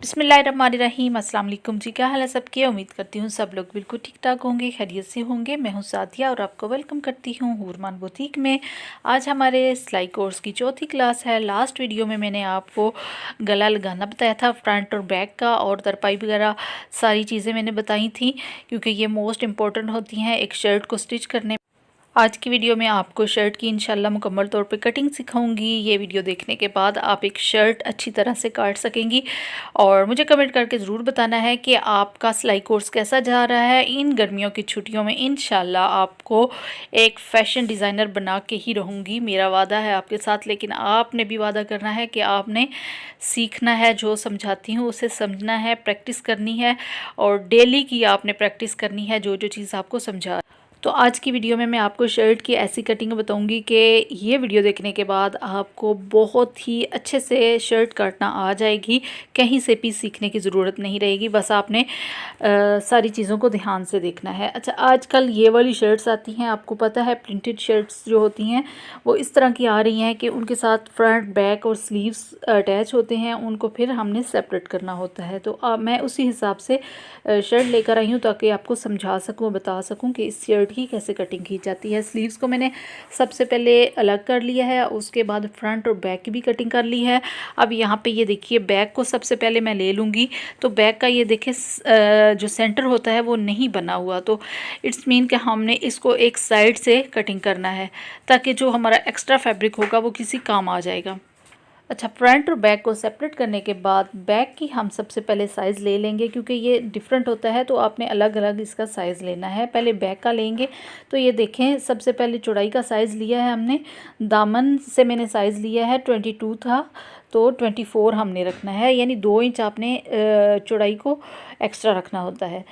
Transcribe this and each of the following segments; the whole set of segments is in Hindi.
बिस्मिल्लाहिर्रहमानिर्रहीम। अस्सलाम वालेकुम जी, क्या हाल है सबके। उम्मीद करती हूँ सब लोग बिल्कुल ठीक ठाक होंगे, खैरियत से होंगे। मैं हूँ सादिया और आपको वेलकम करती हूँ हूरमान बुटीक में। आज हमारे सिलाई कोर्स की चौथी क्लास है। लास्ट वीडियो में मैंने आपको गला लगाना बताया था, फ्रंट और बैक का, और तरपाई वगैरह सारी चीज़ें मैंने बताई थी, क्योंकि ये मोस्ट इम्पॉर्टेंट होती हैं एक शर्ट को स्टिच करने। आज की वीडियो में आपको शर्ट की इंशाल्लाह मुकम्मल तौर पे कटिंग सिखाऊंगी। ये वीडियो देखने के बाद आप एक शर्ट अच्छी तरह से काट सकेंगी। और मुझे कमेंट करके ज़रूर बताना है कि आपका सिलाई कोर्स कैसा जा रहा है। इन गर्मियों की छुट्टियों में इंशाल्लाह आपको एक फ़ैशन डिज़ाइनर बना के ही रहूँगी, मेरा वादा है आपके साथ। लेकिन आपने भी वादा करना है कि आपने सीखना है, जो समझाती हूँ उसे समझना है, प्रैक्टिस करनी है, और डेली की आपने प्रैक्टिस करनी है जो जो चीज़ आपको समझा। तो आज की वीडियो में मैं आपको शर्ट की ऐसी कटिंग बताऊंगी कि ये वीडियो देखने के बाद आपको बहुत ही अच्छे से शर्ट काटना आ जाएगी। कहीं से भी सीखने की ज़रूरत नहीं रहेगी, बस आपने सारी चीज़ों को ध्यान से देखना है। अच्छा, आजकल ये वाली शर्ट्स आती हैं, आपको पता है प्रिंटेड शर्ट्स जो होती हैं वो इस तरह की आ रही हैं कि उनके साथ फ्रंट बैक और स्लीव्स अटैच होते हैं, उनको फिर हमने सेपरेट करना होता है। तो मैं उसी हिसाब से शर्ट लेकर आई हूँ ताकि आपको समझा सकूँ, बता सकूँ कि इस शर्ट की कैसे कटिंग की जाती है। स्लीव्स को मैंने सबसे पहले अलग कर लिया है, उसके बाद फ्रंट और बैक की भी कटिंग कर ली है। अब यहाँ पे ये देखिए, बैक को सबसे पहले मैं ले लूँगी। तो बैक का ये देखिए जो सेंटर होता है वो नहीं बना हुआ, तो इट्स मीन कि हमने इसको एक साइड से कटिंग करना है ताकि जो हमारा एक्स्ट्रा फैब्रिक होगा वो किसी काम आ जाएगा। अच्छा, फ्रंट और बैक को सेपरेट करने के बाद बैक की हम सबसे पहले साइज़ ले लेंगे, क्योंकि ये डिफरेंट होता है तो आपने अलग अलग इसका साइज़ लेना है। पहले बैक का लेंगे। तो ये देखें, सबसे पहले चौड़ाई का साइज़ लिया है हमने। दामन से मैंने साइज़ लिया है 22 था, तो 24 हमने रखना है, यानी 2 इंच आपने चौड़ाई को एक्स्ट्रा रखना होता है।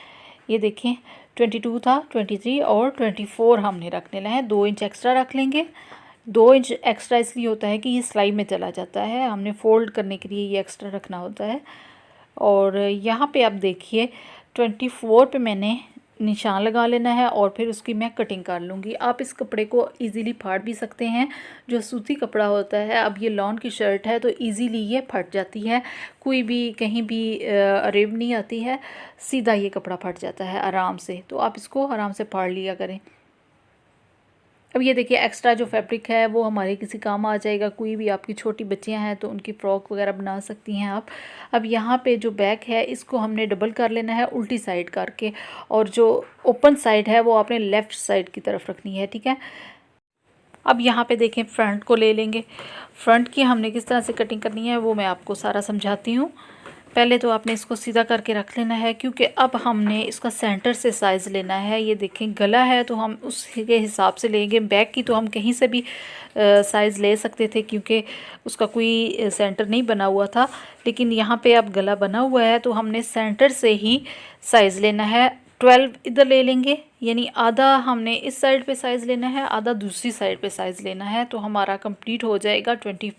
ये देखें, 22 था, 23 और 24 हमने रखने हैं, 2 इंच एक्स्ट्रा रख लेंगे। 2 इंच एक्स्ट्रा इसलिए होता है कि ये सिलाई में चला जाता है, हमने फ़ोल्ड करने के लिए ये एक्स्ट्रा रखना होता है। और यहाँ पे आप देखिए 24 पे मैंने निशान लगा लेना है और फिर उसकी मैं कटिंग कर लूँगी। आप इस कपड़े को इजीली फाड़ भी सकते हैं, जो सूती कपड़ा होता है। अब ये लॉन की शर्ट है तो इजीली ये फट जाती है, कोई भी कहीं भी अरेब नहीं आती है, सीधा ये कपड़ा फट जाता है आराम से। तो आप इसको आराम से फाड़ लिया करें। अब ये देखिए, एक्स्ट्रा जो फैब्रिक है वो हमारे किसी काम आ जाएगा। कोई भी आपकी छोटी बच्चियां हैं तो उनकी फ़्रॉक वगैरह बना सकती हैं आप। अब यहाँ पे जो बैक है इसको हमने डबल कर लेना है उल्टी साइड करके, और जो ओपन साइड है वो आपने लेफ़्ट साइड की तरफ रखनी है, ठीक है। अब यहाँ पे देखें, फ्रंट को ले लेंगे। फ्रंट की हमने किस तरह से कटिंग करनी है वो मैं आपको सारा समझाती हूँ। पहले तो आपने इसको सीधा करके रख लेना है, क्योंकि अब हमने इसका सेंटर से साइज़ लेना है। ये देखें, गला है तो हम उसके हिसाब से लेंगे। बैक की तो हम कहीं से भी साइज़ ले सकते थे, क्योंकि उसका कोई सेंटर नहीं बना हुआ था। लेकिन यहाँ पे अब गला बना हुआ है तो हमने सेंटर से ही साइज़ लेना है। 12 इधर ले लेंगे, यानी आधा हमने इस साइड पे साइज़ लेना है, आधा दूसरी साइड पे साइज़ लेना है, तो हमारा कंप्लीट हो जाएगा 20।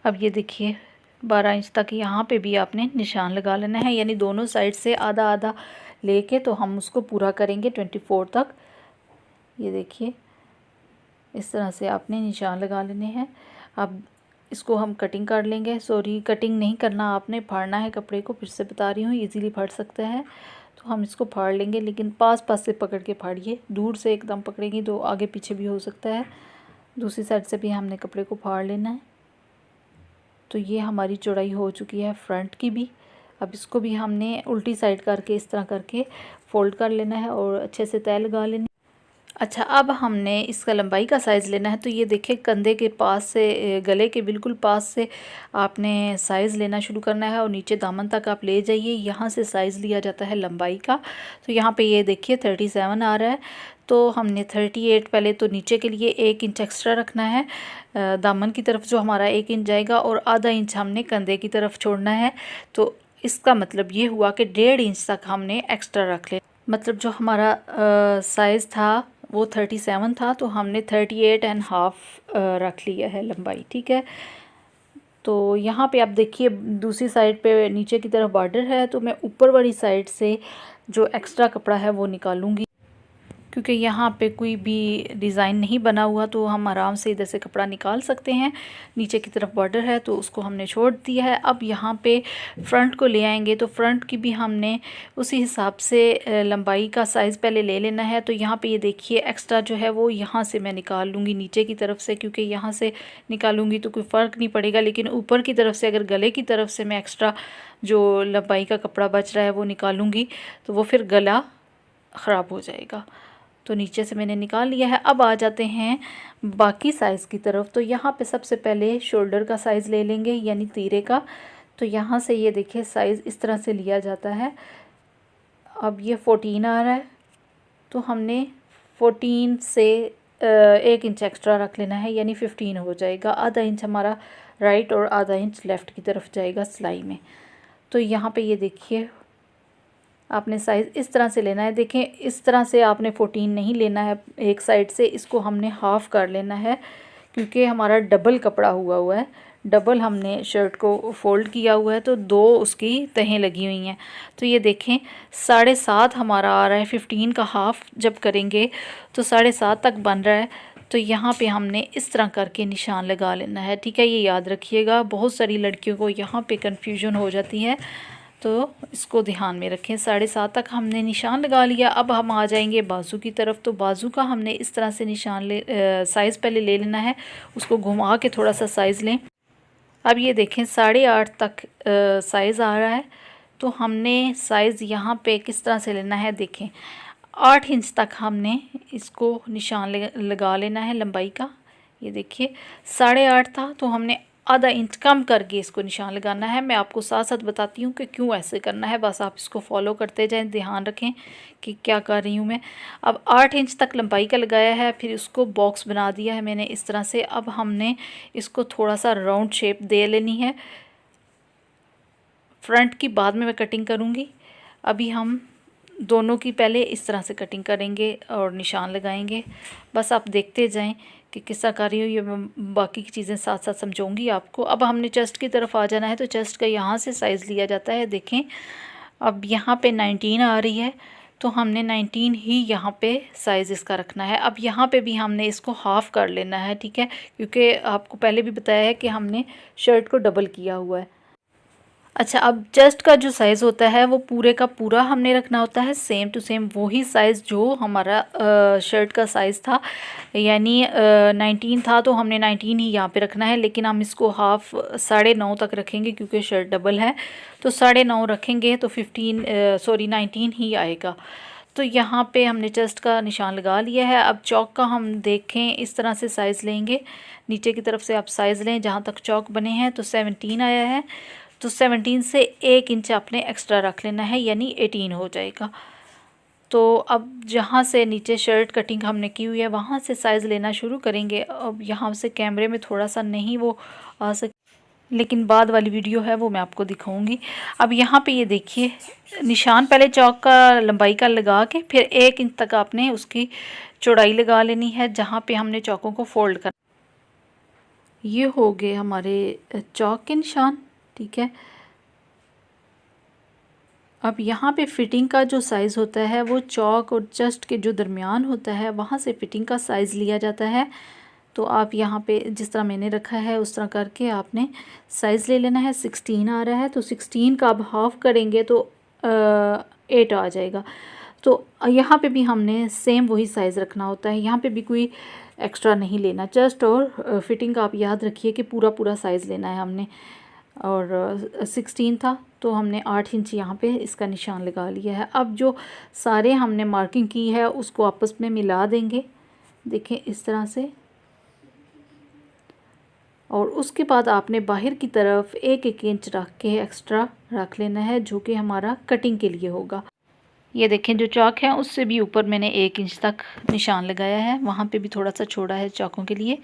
अब ये देखिए, 12 इंच तक यहाँ पे भी आपने निशान लगा लेना है, यानी दोनों साइड से आधा आधा लेके तो हम उसको पूरा करेंगे 24 तक। ये देखिए, इस तरह से आपने निशान लगा लेने हैं। अब इसको हम कटिंग कर लेंगे। सॉरी, कटिंग नहीं करना, आपने फाड़ना है कपड़े को, फिर से बता रही हूँ, इजीली फाड़ सकता है। तो हम इसको फाड़ लेंगे, लेकिन पास पास से पकड़ के फाड़िए, दूर से एकदम पकड़ेंगी तो आगे पीछे भी हो सकता है। दूसरी साइड से भी हमने कपड़े को फाड़ लेना है। तो ये हमारी चौड़ाई हो चुकी है फ्रंट की भी। अब इसको भी हमने उल्टी साइड करके इस तरह करके फ़ोल्ड कर लेना है और अच्छे से तय लगा लेनी। अच्छा, अब हमने इसका लंबाई का साइज़ लेना है। तो ये देखिए, कंधे के पास से, गले के बिल्कुल पास से आपने साइज़ लेना शुरू करना है और नीचे दामन तक आप ले जाइए। यहाँ से साइज़ लिया जाता है लंबाई का। तो यहाँ पे ये देखिए 37 आ रहा है, तो हमने 38 पहले तो नीचे के लिए 1 इंच एक्स्ट्रा रखना है। दामन की तरफ जो हमारा 1 इंच जाएगा और आधा इंच हमने कंधे की तरफ छोड़ना है। तो इसका मतलब ये हुआ कि 1.5 इंच तक हमने एक्स्ट्रा रख ले। मतलब जो हमारा साइज़ था वो 37 था, तो हमने 38.5 रख लिया है लंबाई, ठीक है। तो यहाँ पे आप देखिए, दूसरी साइड पे नीचे की तरफ बॉर्डर है, तो मैं ऊपर वाली साइड से जो एक्स्ट्रा कपड़ा है वो निकालूंगी। क्योंकि यहाँ पे कोई भी डिज़ाइन नहीं बना हुआ, तो हम आराम से इधर से कपड़ा निकाल सकते हैं। नीचे की तरफ बॉर्डर है तो उसको हमने छोड़ दिया है। अब यहाँ पे फ्रंट को ले आएंगे, तो फ्रंट की भी हमने उसी हिसाब से लंबाई का साइज़ पहले ले लेना है। तो यहाँ पे ये देखिए एक्स्ट्रा जो है वो यहाँ से मैं निकाल लूँगी नीचे की तरफ से, क्योंकि यहाँ से निकालूँगी तो कोई फ़र्क नहीं पड़ेगा, लेकिन ऊपर की तरफ से अगर गले की तरफ से मैं एक्स्ट्रा जो लंबाई का कपड़ा बच रहा है वो निकालूँगी तो वो फिर गला ख़राब हो जाएगा। तो नीचे से मैंने निकाल लिया है। अब आ जाते हैं बाकी साइज़ की तरफ। तो यहाँ पे सबसे पहले शोल्डर का साइज़ ले लेंगे, यानी तीरे का। तो यहाँ से ये देखिए साइज़ इस तरह से लिया जाता है। अब ये 14 आ रहा है, तो हमने 14 से 1 इंच एक्स्ट्रा रख लेना है, यानी 15 हो जाएगा। आधा इंच हमारा राइट और आधा इंच लेफ़्ट की तरफ जाएगा सिलाई में। तो यहाँ पे ये देखिए आपने साइज़ इस तरह से लेना है। देखें इस तरह से आपने 14 नहीं लेना है एक साइड से, इसको हमने हाफ़ कर लेना है, क्योंकि हमारा डबल कपड़ा हुआ है। डबल हमने शर्ट को फ़ोल्ड किया हुआ है, तो 2 उसकी तहें लगी हुई हैं। तो ये देखें 7.5 हमारा आ रहा है। 15 का हाफ़ जब करेंगे तो 7.5 तक बन रहा है। तो यहाँ पे हमने इस तरह करके निशान लगा लेना है, ठीक है। ये याद रखिएगा, बहुत सारी लड़कियों को यहाँ पे कन्फ्यूजन हो जाती है, तो इसको ध्यान में रखें। 7.5 तक हमने निशान लगा लिया। अब हम आ जाएंगे बाजू की तरफ। तो बाजू का हमने इस तरह से निशान साइज़ पहले ले लेना है, उसको घुमा के थोड़ा सा साइज़ लें। अब ये देखें 8.5 तक साइज़ आ रहा है, तो हमने साइज़ यहाँ पे किस तरह से लेना है, देखें 8 इंच तक हमने इसको निशान लगा लेना है लंबाई का। ये देखिए 8.5 था, तो हमने आधा इंच कम करके इसको निशान लगाना है। मैं आपको साथ साथ बताती हूँ कि क्यों ऐसे करना है, बस आप इसको फॉलो करते जाएं, ध्यान रखें कि क्या कर रही हूँ मैं। अब 8 इंच तक लंबाई का लगाया है, फिर इसको बॉक्स बना दिया है मैंने इस तरह से। अब हमने इसको थोड़ा सा राउंड शेप दे लेनी है। फ्रंट की बाद में मैं कटिंग करूँगी, अभी हम दोनों की पहले इस तरह से कटिंग करेंगे और निशान लगाएंगे। बस आप देखते जाएं कि किस तरह कर रही हूँ, ये मैं बाकी की चीज़ें साथ साथ समझाऊंगी आपको। अब हमने चेस्ट की तरफ आ जाना है, तो चेस्ट का यहाँ से साइज़ लिया जाता है। देखें अब यहाँ पे 19 आ रही है, तो हमने 19 ही यहाँ पे साइज़ इसका रखना है। अब यहाँ पे भी हमने इसको हाफ़ कर लेना है, ठीक है, क्योंकि आपको पहले भी बताया है कि हमने शर्ट को डबल किया हुआ है। अच्छा, अब चेस्ट का जो साइज़ होता है वो पूरे का पूरा हमने रखना होता है सेम टू सेम वही साइज़ जो हमारा शर्ट का साइज़ था, यानी 19 था, तो हमने 19 ही यहाँ पे रखना है। लेकिन हम इसको हाफ़ 9.5 तक रखेंगे, क्योंकि शर्ट डबल है, तो 9.5 रखेंगे तो 19 ही आएगा। तो यहाँ पे हमने चेस्ट का निशान लगा लिया है। अब चौक का हम देखें इस तरह से साइज़ लेंगे, नीचे की तरफ से आप साइज़ लें जहाँ तक चौक बने हैं। तो 17 आया है, तो 17 से 1 इंच आपने एक्स्ट्रा रख लेना है, यानी 18 हो जाएगा। तो अब जहाँ से नीचे शर्ट कटिंग हमने की हुई है वहाँ से साइज़ लेना शुरू करेंगे। अब यहाँ से कैमरे में थोड़ा सा नहीं वो आ सक, लेकिन बाद वाली वीडियो है वो मैं आपको दिखाऊंगी। अब यहाँ पे ये देखिए निशान पहले चौक का लंबाई का लगा के फिर 1 इंच तक आपने उसकी चौड़ाई लगा लेनी है, जहाँ पे हमने चौकों को फोल्ड करना। ये हो गए हमारे चौक के निशान, ठीक है। अब यहाँ पे फ़िटिंग का जो साइज़ होता है वो चौक और चेस्ट के जो दरमियान होता है वहाँ से फ़िटिंग का साइज़ लिया जाता है। तो आप यहाँ पे जिस तरह मैंने रखा है उस तरह करके आपने साइज़ ले लेना है। 16 आ रहा है, तो 16 का अब हाफ़ करेंगे तो 8 आ जाएगा। तो यहाँ पे भी हमने सेम वही साइज़ रखना होता है, यहाँ पे भी कोई एक्स्ट्रा नहीं लेना। चेस्ट और फिटिंग का आप याद रखिए कि पूरा पूरा साइज़ लेना है हमने। और 16 था, तो हमने 8 इंच यहाँ पे इसका निशान लगा लिया है। अब जो सारे हमने मार्किंग की है उसको आपस में मिला देंगे, देखें इस तरह से। और उसके बाद आपने बाहर की तरफ 1-1 इंच रख के एक्स्ट्रा रख लेना है, जो कि हमारा कटिंग के लिए होगा। ये देखें जो चौक है उससे भी ऊपर मैंने 1 इंच तक निशान लगाया है, वहाँ पे भी थोड़ा सा छोड़ा है चौकों के लिए।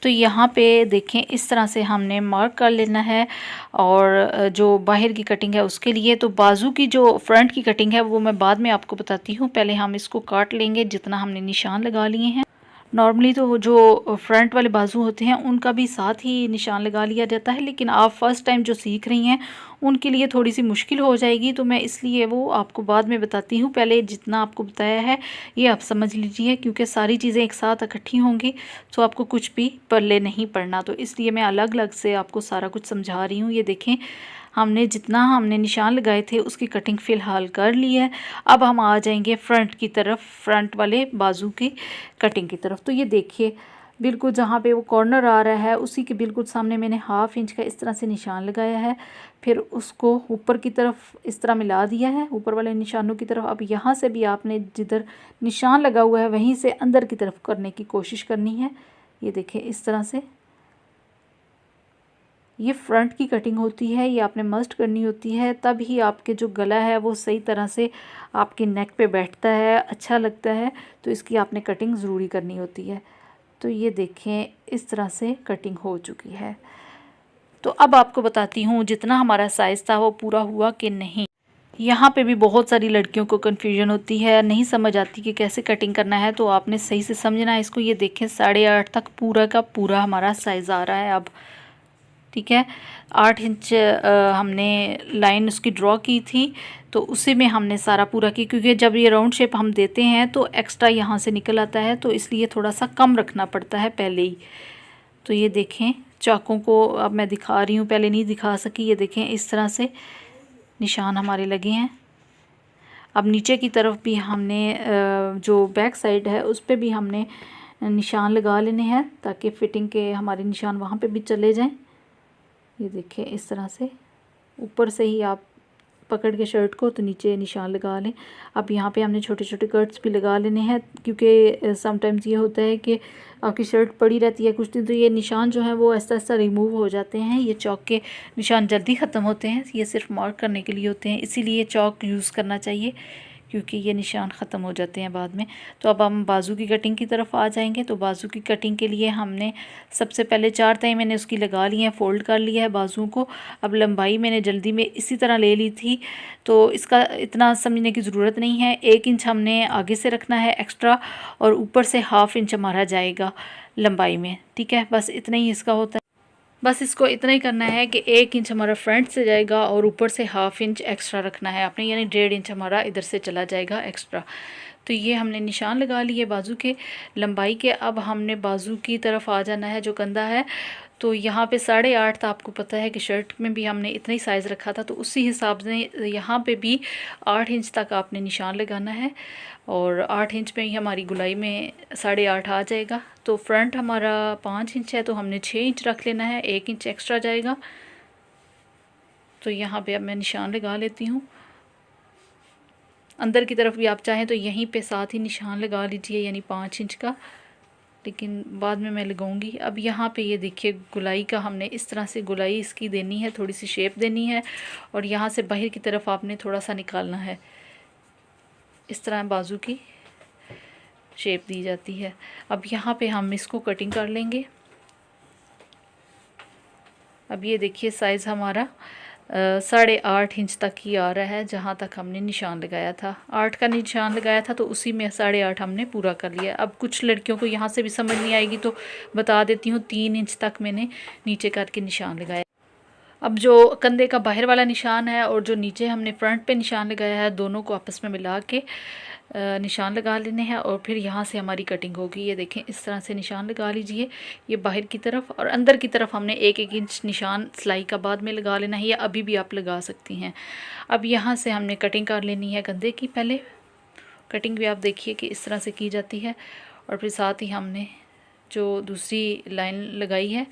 तो यहाँ पे देखें इस तरह से हमने मार्क कर लेना है। और जो बाहर की कटिंग है उसके लिए, तो बाजू की जो फ्रंट की कटिंग है वो मैं बाद में आपको बताती हूँ। पहले हम इसको काट लेंगे जितना हमने निशान लगा लिए हैं। नॉर्मली तो जो फ्रंट वाले बाजू होते हैं उनका भी साथ ही निशान लगा लिया जाता है, लेकिन आप फर्स्ट टाइम जो सीख रही हैं उनके लिए थोड़ी सी मुश्किल हो जाएगी, तो मैं इसलिए वो आपको बाद में बताती हूँ। पहले जितना आपको बताया है ये आप समझ लीजिए, क्योंकि सारी चीज़ें एक साथ इकट्ठी होंगी तो आपको कुछ भी पल्ले नहीं पड़ना, तो इसलिए मैं अलग अलग से आपको सारा कुछ समझा रही हूँ। ये देखें, हमने निशान लगाए थे उसकी कटिंग फ़िलहाल कर ली है। अब हम आ जाएंगे फ्रंट की तरफ, फ्रंट वाले बाजू की कटिंग की तरफ। तो ये देखिए, बिल्कुल जहाँ पे वो कॉर्नर आ रहा है उसी के बिल्कुल सामने मैंने 1/2 इंच का इस तरह से निशान लगाया है। फिर उसको ऊपर की तरफ इस तरह मिला दिया है, ऊपर वाले निशानों की तरफ। अब यहाँ से भी आपने जिधर निशान लगा हुआ है वहीं से अंदर की तरफ करने की कोशिश करनी है। ये देखें, इस तरह से ये फ्रंट की कटिंग होती है, ये आपने मस्ट करनी होती है, तब ही आपके जो गला है वो सही तरह से आपके नेक पे बैठता है, अच्छा लगता है। तो इसकी आपने कटिंग ज़रूरी करनी होती है। तो ये देखें, इस तरह से कटिंग हो चुकी है। तो अब आपको बताती हूँ जितना हमारा साइज़ था वो पूरा हुआ कि नहीं। यहाँ पे भी बहुत सारी लड़कियों को कन्फ्यूजन होती है, नहीं समझ आती कि कैसे कटिंग करना है, तो आपने सही से समझना है इसको। ये देखें, 8.5 तक पूरा का पूरा हमारा साइज़ आ रहा है अब, ठीक है। 8 इंच हमने लाइन उसकी ड्रॉ की थी, तो उसी में हमने सारा पूरा की, क्योंकि जब ये राउंड शेप हम देते हैं तो एक्स्ट्रा यहाँ से निकल आता है, तो इसलिए थोड़ा सा कम रखना पड़ता है पहले ही। तो ये देखें, चाकों को अब मैं दिखा रही हूँ, पहले नहीं दिखा सकी। ये देखें, इस तरह से निशान हमारे लगे हैं। अब नीचे की तरफ भी हमने जो बैक साइड है उस पर भी हमने निशान लगा लेने हैं, ताकि फ़िटिंग के हमारे निशान वहाँ पे भी चले जाएं। ये देखिए, इस तरह से ऊपर से ही आप पकड़ के शर्ट को तो नीचे निशान लगा लें। अब यहाँ पे हमने छोटे छोटे कट्स भी लगा लेने हैं, क्योंकि समटाइम्स ये होता है कि आपकी शर्ट पड़ी रहती है कुछ दिन, तो ये निशान जो है वो ऐसा ऐसा रिमूव हो जाते हैं। ये चौक के निशान जल्दी ख़त्म होते हैं, ये सिर्फ मार्क करने के लिए होते हैं, इसीलिए चौक यूज़ करना चाहिए, क्योंकि ये निशान ख़त्म हो जाते हैं बाद में। तो अब हम बाजू की कटिंग की तरफ आ जाएंगे। तो बाजू की कटिंग के लिए हमने सबसे पहले 4 तय मैंने उसकी लगा ली है, फ़ोल्ड कर लिया है बाजू को। अब लंबाई मैंने जल्दी में इसी तरह ले ली थी, तो इसका इतना समझने की ज़रूरत नहीं है। 1 इंच हमने आगे से रखना है एक्स्ट्रा, और ऊपर से 1/2 इंच हमारा जाएगा लंबाई में, ठीक है। बस इतना ही इसका होता है। बस इसको इतना ही करना है कि 1 इंच हमारा फ्रंट से जाएगा और ऊपर से 1/2 इंच एक्स्ट्रा रखना है आपने, यानी 1.5 इंच हमारा इधर से चला जाएगा एक्स्ट्रा। तो ये हमने निशान लगा लिए बाजू के लंबाई के। अब हमने बाजू की तरफ आ जाना है, जो कंधा है। तो यहाँ पे 8.5 था, आपको पता है कि शर्ट में भी हमने इतना ही साइज़ रखा था, तो उसी हिसाब से यहाँ पे भी 8 इंच तक आपने निशान लगाना है, और 8 इंच में ही हमारी गुलाई में 8.5 आ जाएगा। तो फ्रंट हमारा 5 इंच है, तो हमने 6 इंच रख लेना है, 1 इंच एक्स्ट्रा जाएगा। तो यहाँ पे अब मैं निशान लगा लेती हूँ। अंदर की तरफ भी आप चाहें तो यहीं पे साथ ही निशान लगा लीजिए, यानी 5 इंच का, लेकिन बाद में मैं लगाऊंगी। अब यहाँ पे ये देखिए, गुलाई का हमने इस तरह से गुलाई इसकी देनी है, थोड़ी सी शेप देनी है, और यहाँ से बाहर की तरफ आपने थोड़ा सा निकालना है। इस तरह बाजू की शेप दी जाती है। अब यहाँ पे हम इसको कटिंग कर लेंगे। अब ये देखिए, साइज़ हमारा 8.5 इंच तक ही आ रहा है, जहाँ तक हमने निशान लगाया था। 8 का निशान लगाया था, तो उसी में 8.5 हमने पूरा कर लिया। अब कुछ लड़कियों को यहाँ से भी समझ नहीं आएगी, तो बता देती हूँ, 3 इंच तक मैंने नीचे करके निशान लगाया। अब जो कंधे का बाहर वाला निशान है और जो नीचे हमने फ्रंट पे निशान लगाया है, दोनों को आपस में मिला के निशान लगा लेने हैं, और फिर यहाँ से हमारी कटिंग होगी। ये देखें, इस तरह से निशान लगा लीजिए, ये बाहर की तरफ, और अंदर की तरफ हमने 1-1 इंच निशान सिलाई का बाद में लगा लेना है, या अभी भी आप लगा सकती हैं। अब यहाँ से हमने कटिंग कर लेनी है कंधे की। पहले कटिंग भी आप देखिए कि इस तरह से की जाती है, और फिर साथ ही हमने जो दूसरी लाइन लगाई है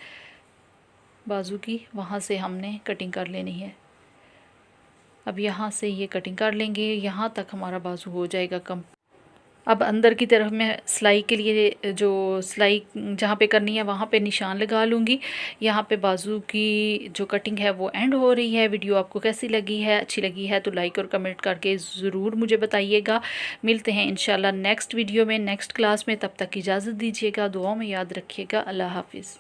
बाजू की, वहाँ से हमने कटिंग कर लेनी है। अब यहाँ से ये कटिंग कर लेंगे, यहाँ तक हमारा बाजू हो जाएगा कम। अब अंदर की तरफ मैं सिलाई के लिए जो सिलाई जहाँ पे करनी है वहाँ पे निशान लगा लूँगी। यहाँ पे बाजू की जो कटिंग है वो एंड हो रही है। वीडियो आपको कैसी लगी है, अच्छी लगी है तो लाइक और कमेंट करके ज़रूर मुझे बताइएगा। मिलते हैं इंशाल्लाह नेक्स्ट वीडियो में, नेक्स्ट क्लास में। तब तक इजाज़त दीजिएगा, दुआओं में याद रखिएगा। अल्लाह हाफिज़।